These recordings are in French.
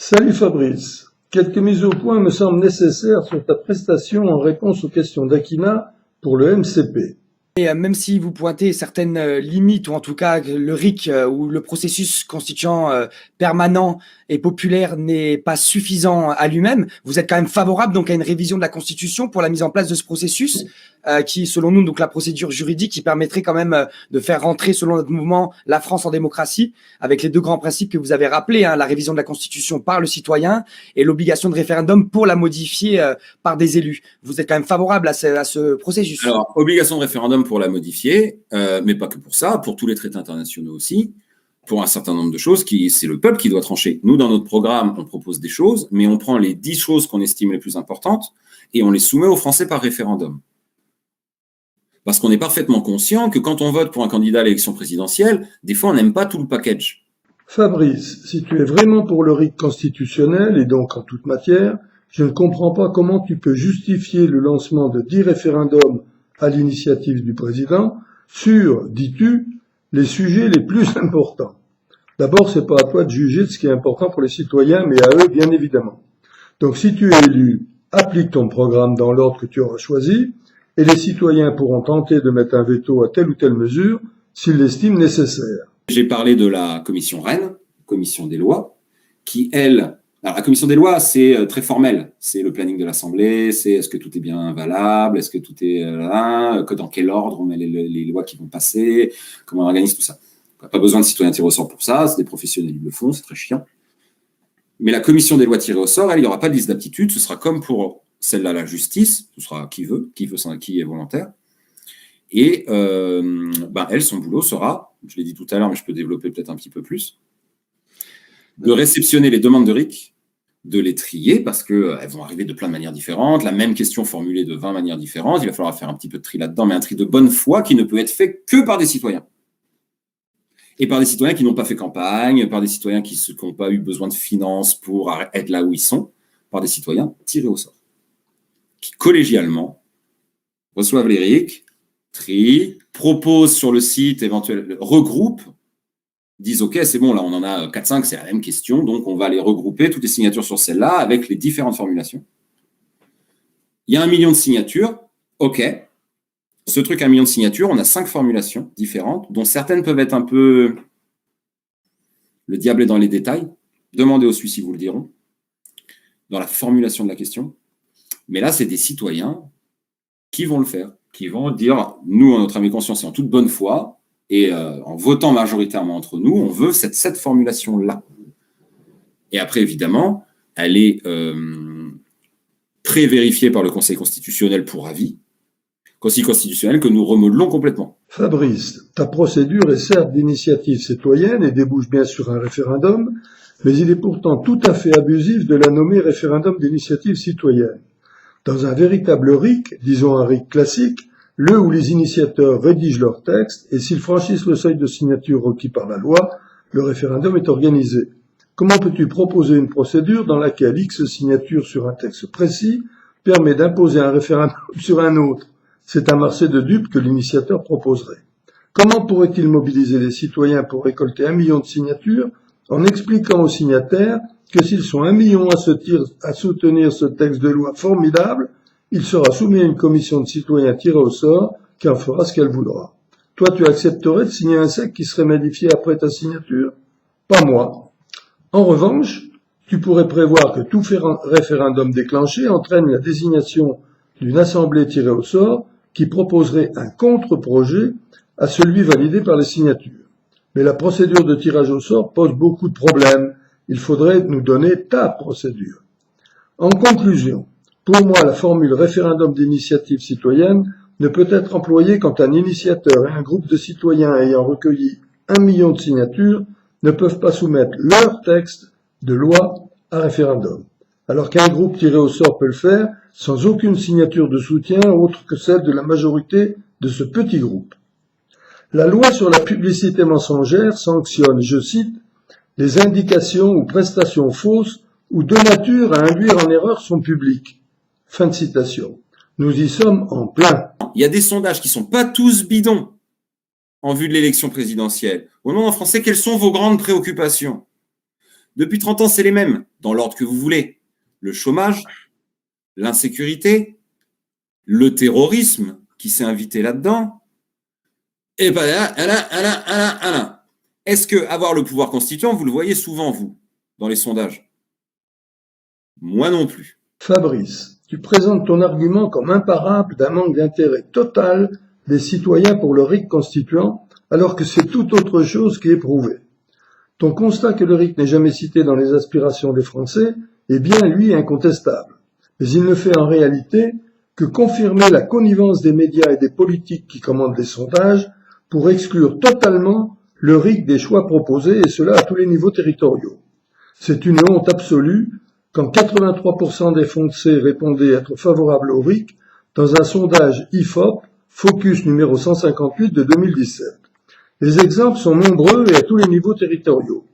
Salut Fabrice, quelques mises au point me semblent nécessaires sur ta prestation en réponse aux questions d'Aquina pour le MCP. Et même si vous pointez certaines limites, ou en tout cas que le RIC ou le processus constituant permanent et populaire n'est pas suffisant à lui-même, vous êtes quand même favorable donc à une révision de la Constitution pour la mise en place de ce processus qui, selon nous, donc la procédure juridique qui permettrait quand même de faire rentrer, selon notre mouvement, la France en démocratie, avec les deux grands principes que vous avez rappelés, hein, la révision de la Constitution par le citoyen et l'obligation de référendum pour la modifier par des élus. Vous êtes quand même favorable à ce processus? Alors, obligation de référendum pour la modifier, mais pas que pour ça, pour tous les traités internationaux aussi, pour un certain nombre de choses, c'est le peuple qui doit trancher. Nous, dans notre programme, on propose des choses, mais on prend les 10 choses qu'on estime les plus importantes et on les soumet aux Français par référendum. Parce qu'on est parfaitement conscient que quand on vote pour un candidat à l'élection présidentielle, des fois, on n'aime pas tout le package. Fabrice, si tu es vraiment pour le RIC constitutionnel et donc en toute matière, je ne comprends pas comment tu peux justifier le lancement de 10 référendums à l'initiative du président sur, dis-tu, les sujets les plus importants. D'abord, c'est pas à toi de juger de ce qui est important pour les citoyens, mais à eux, bien évidemment. Donc, si tu es élu, applique ton programme dans l'ordre que tu auras choisi, et les citoyens pourront tenter de mettre un veto à telle ou telle mesure s'ils l'estiment nécessaire. J'ai parlé de la commission Rennes, commission des lois, qui, elle... Alors, la commission des lois, c'est très formel. C'est le planning de l'Assemblée, c'est est-ce que tout est bien valable, est-ce que tout est là, que dans quel ordre on met les lois qui vont passer, comment on organise tout ça. On n'a pas besoin de citoyens tirés au sort pour ça, c'est des professionnels qui le font, c'est très chiant. Mais la commission des lois tirées au sort, elle, il n'y aura pas de liste d'aptitude, ce sera comme pour celle-là, la justice, ce sera qui est volontaire. Et elle, son boulot sera, je l'ai dit tout à l'heure, mais je peux développer peut-être un petit peu plus, de réceptionner les demandes de RIC, de les trier, parce qu'elles vont arriver de plein de manières différentes, la même question formulée de 20 manières différentes, il va falloir faire un petit peu de tri là-dedans, mais un tri de bonne foi qui ne peut être fait que par des citoyens. Et par des citoyens qui n'ont pas fait campagne, par des citoyens qui n'ont pas eu besoin de finances pour être là où ils sont, par des citoyens tirés au sort, qui collégialement reçoivent les RIC, trient, proposent sur le site, éventuellement regroupent, disent ok, c'est bon, là on en a 4-5, c'est la même question, donc on va les regrouper, toutes les signatures sur celle-là, avec les différentes formulations. Il y a 1 million de signatures, ok. Ce truc, 1 million de signatures, on a 5 formulations différentes, dont certaines peuvent être un peu... Le diable est dans les détails. Demandez aux Suisses, ils vous le diront, dans la formulation de la question. Mais là, c'est des citoyens qui vont le faire, qui vont dire, nous, en notre âme et conscience et en toute bonne foi, et en votant majoritairement entre nous, on veut cette formulation-là. Et après, évidemment, elle est pré-vérifiée par le Conseil constitutionnel pour avis, Conseil constitutionnel que nous remodelons complètement. Fabrice, ta procédure est certes d'initiative citoyenne et débouche bien sur un référendum, mais il est pourtant tout à fait abusif de la nommer référendum d'initiative citoyenne. Dans un véritable RIC, disons un RIC classique, le ou les initiateurs rédigent leur texte et s'ils franchissent le seuil de signature requis par la loi, le référendum est organisé. Comment peux-tu proposer une procédure dans laquelle X signature sur un texte précis permet d'imposer un référendum sur un autre? C'est un marché de dupes que l'initiateur proposerait. Comment pourrait-il mobiliser les citoyens pour récolter 1 million de signatures en expliquant aux signataires que s'ils sont 1 million à soutenir ce texte de loi formidable, il sera soumis à une commission de citoyens tirés au sort qui en fera ce qu'elle voudra. Toi, tu accepterais de signer un chèque qui serait modifié après ta signature? Pas moi. En revanche, tu pourrais prévoir que tout référendum déclenché entraîne la désignation d'une assemblée tirée au sort qui proposerait un contre-projet à celui validé par les signatures. Mais la procédure de tirage au sort pose beaucoup de problèmes. Il faudrait nous donner ta procédure. En conclusion, pour moi, la formule référendum d'initiative citoyenne ne peut être employée quand un initiateur et un groupe de citoyens ayant recueilli 1 million de signatures ne peuvent pas soumettre leur texte de loi à référendum, alors qu'un groupe tiré au sort peut le faire sans aucune signature de soutien autre que celle de la majorité de ce petit groupe. La loi sur la publicité mensongère sanctionne, je cite, les indications ou prestations fausses ou de nature à induire en erreur son public. Fin de citation. Nous y sommes en plein. Il y a des sondages qui ne sont pas tous bidons en vue de l'élection présidentielle. Au nom en français, quelles sont vos grandes préoccupations? Depuis 30 ans, c'est les mêmes, dans l'ordre que vous voulez. Le chômage, l'insécurité, le terrorisme qui s'est invité là-dedans. Et ben là. Est-ce que avoir le pouvoir constituant, vous le voyez souvent, vous, dans les sondages? Moi non plus. Fabrice, tu présentes ton argument comme imparable d'un manque d'intérêt total des citoyens pour le RIC constituant, alors que c'est tout autre chose qui est prouvé. Ton constat que le RIC n'est jamais cité dans les aspirations des Français est bien, lui, incontestable. Mais il ne fait en réalité que confirmer la connivence des médias et des politiques qui commandent les sondages pour exclure totalement le RIC des choix proposés, et cela à tous les niveaux territoriaux. C'est une honte absolue quand 83% des Français répondaient être favorables au RIC dans un sondage IFOP, Focus numéro 158 de 2017. Les exemples sont nombreux et à tous les niveaux territoriaux.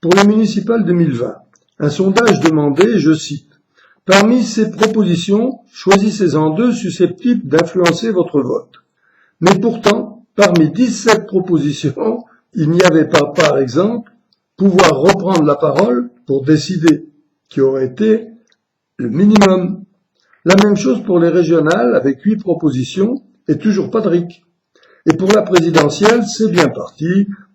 Pour les municipales 2020, un sondage demandait, je cite, « Parmi ces propositions, choisissez-en 2 susceptibles d'influencer votre vote. » Mais pourtant, parmi 17 propositions, il n'y avait pas, par exemple, pouvoir reprendre la parole pour décider, qui aurait été le minimum. La même chose pour les régionales, avec 8 propositions, et toujours pas de RIC. Et pour la présidentielle, c'est bien parti.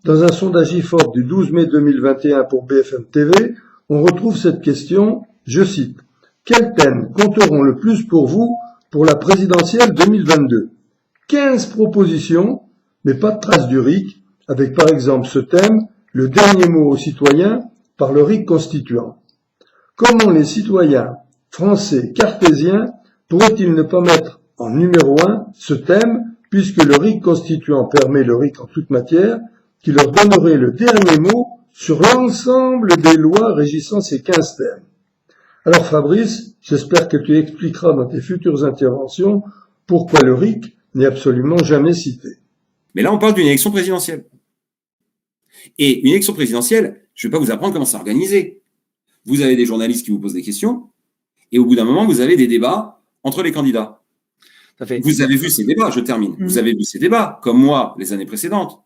Dans un sondage IFOP du 12 mai 2021 pour BFM TV, on retrouve cette question, je cite, « Quels thèmes compteront le plus pour vous pour la présidentielle 2022 ?» 15 propositions, mais pas de trace du RIC, avec par exemple ce thème, le dernier mot aux citoyens par le RIC constituant. Comment les citoyens français cartésiens pourraient-ils ne pas mettre en numéro 1 ce thème, puisque le RIC constituant permet le RIC en toute matière, qui leur donnerait le dernier mot sur l'ensemble des lois régissant ces 15 thèmes. Alors Fabrice, j'espère que tu expliqueras dans tes futures interventions pourquoi le RIC n'est absolument jamais cité. Mais là, on parle d'une élection présidentielle. Et une élection présidentielle, je ne vais pas vous apprendre comment c'est organisé. Vous avez des journalistes qui vous posent des questions, et au bout d'un moment, vous avez des débats entre les candidats. Ça fait... Vous avez vu ces débats, je termine. Vous avez vu ces débats, comme moi, les années précédentes.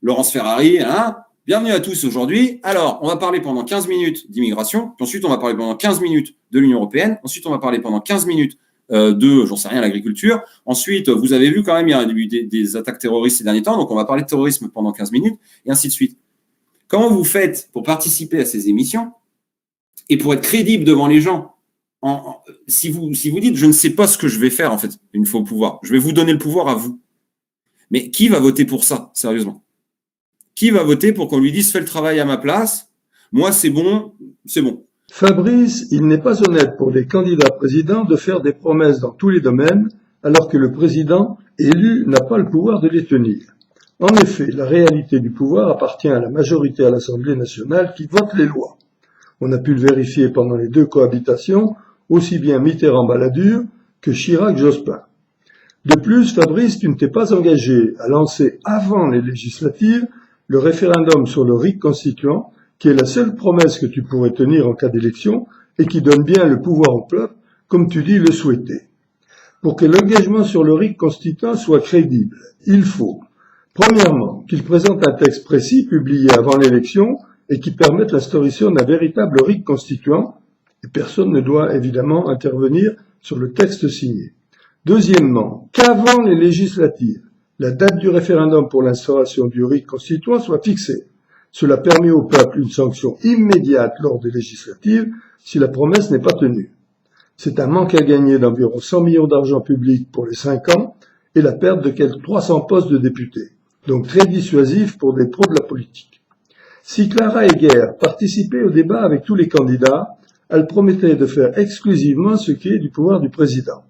Laurence Ferrari, bienvenue à tous aujourd'hui. Alors, on va parler pendant 15 minutes d'immigration, puis ensuite on va parler pendant 15 minutes de l'Union européenne, ensuite on va parler pendant 15 minutes de, j'en sais rien, l'agriculture. Ensuite, vous avez vu quand même, il y a eu des attaques terroristes ces derniers temps, donc on va parler de terrorisme pendant 15 minutes, et ainsi de suite. Comment vous faites pour participer à ces émissions et pour être crédible devant les gens? Si vous dites, je ne sais pas ce que je vais faire, en fait, une fois au pouvoir, je vais vous donner le pouvoir à vous. Mais qui va voter pour ça, sérieusement? Qui va voter pour qu'on lui dise, fais le travail à ma place? Moi, c'est bon, c'est bon. Fabrice, il n'est pas honnête pour les candidats présidents de faire des promesses dans tous les domaines, alors que le président élu n'a pas le pouvoir de les tenir. En effet, la réalité du pouvoir appartient à la majorité à l'Assemblée nationale qui vote les lois. On a pu le vérifier pendant les 2 cohabitations, aussi bien Mitterrand-Balladur que Chirac-Jospin. De plus, Fabrice, tu ne t'es pas engagé à lancer avant les législatives le référendum sur le RIC constituant, qui est la seule promesse que tu pourrais tenir en cas d'élection et qui donne bien le pouvoir au peuple, comme tu dis le souhaiter. Pour que l'engagement sur le RIC constituant soit crédible, il faut, premièrement, qu'il présente un texte précis publié avant l'élection et qui permette l'instauration d'un véritable RIC constituant, et personne ne doit évidemment intervenir sur le texte signé. Deuxièmement, qu'avant les législatives, la date du référendum pour l'instauration du RIC constituant soit fixée. Cela permet au peuple une sanction immédiate lors des législatives si la promesse n'est pas tenue. C'est un manque à gagner d'environ 100 millions d'argent public pour les 5 ans et la perte de quelques 300 postes de députés, donc très dissuasif pour des pros de la politique. Si Clara Heger participait au débat avec tous les candidats, elle promettait de faire exclusivement ce qui est du pouvoir du président.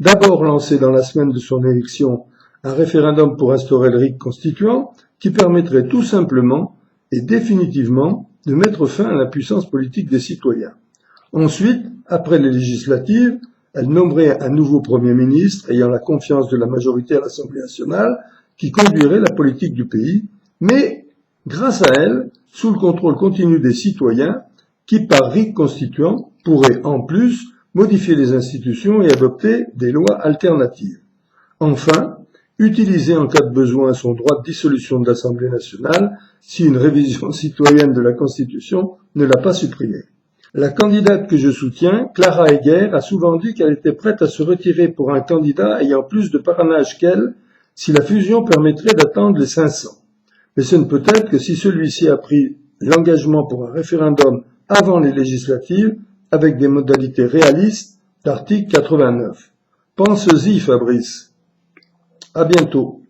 D'abord lancer dans la semaine de son élection un référendum pour instaurer le RIC constituant qui permettrait tout simplement et définitivement de mettre fin à l'impuissance politique des citoyens. Ensuite, après les législatives, elle nommerait un nouveau Premier ministre ayant la confiance de la majorité à l'Assemblée nationale qui conduirait la politique du pays, mais grâce à elle, sous le contrôle continu des citoyens qui, par RIC constituant, pourraient en plus modifier les institutions et adopter des lois alternatives. Enfin, utiliser en cas de besoin son droit de dissolution de l'Assemblée nationale si une révision citoyenne de la Constitution ne l'a pas supprimé. La candidate que je soutiens, Clara Egger, a souvent dit qu'elle était prête à se retirer pour un candidat ayant plus de parrainage qu'elle si la fusion permettrait d'atteindre les 500. Mais ce ne peut être que si celui-ci a pris l'engagement pour un référendum avant les législatives avec des modalités réalistes d'article 89. Pense-y, Fabrice. À bientôt.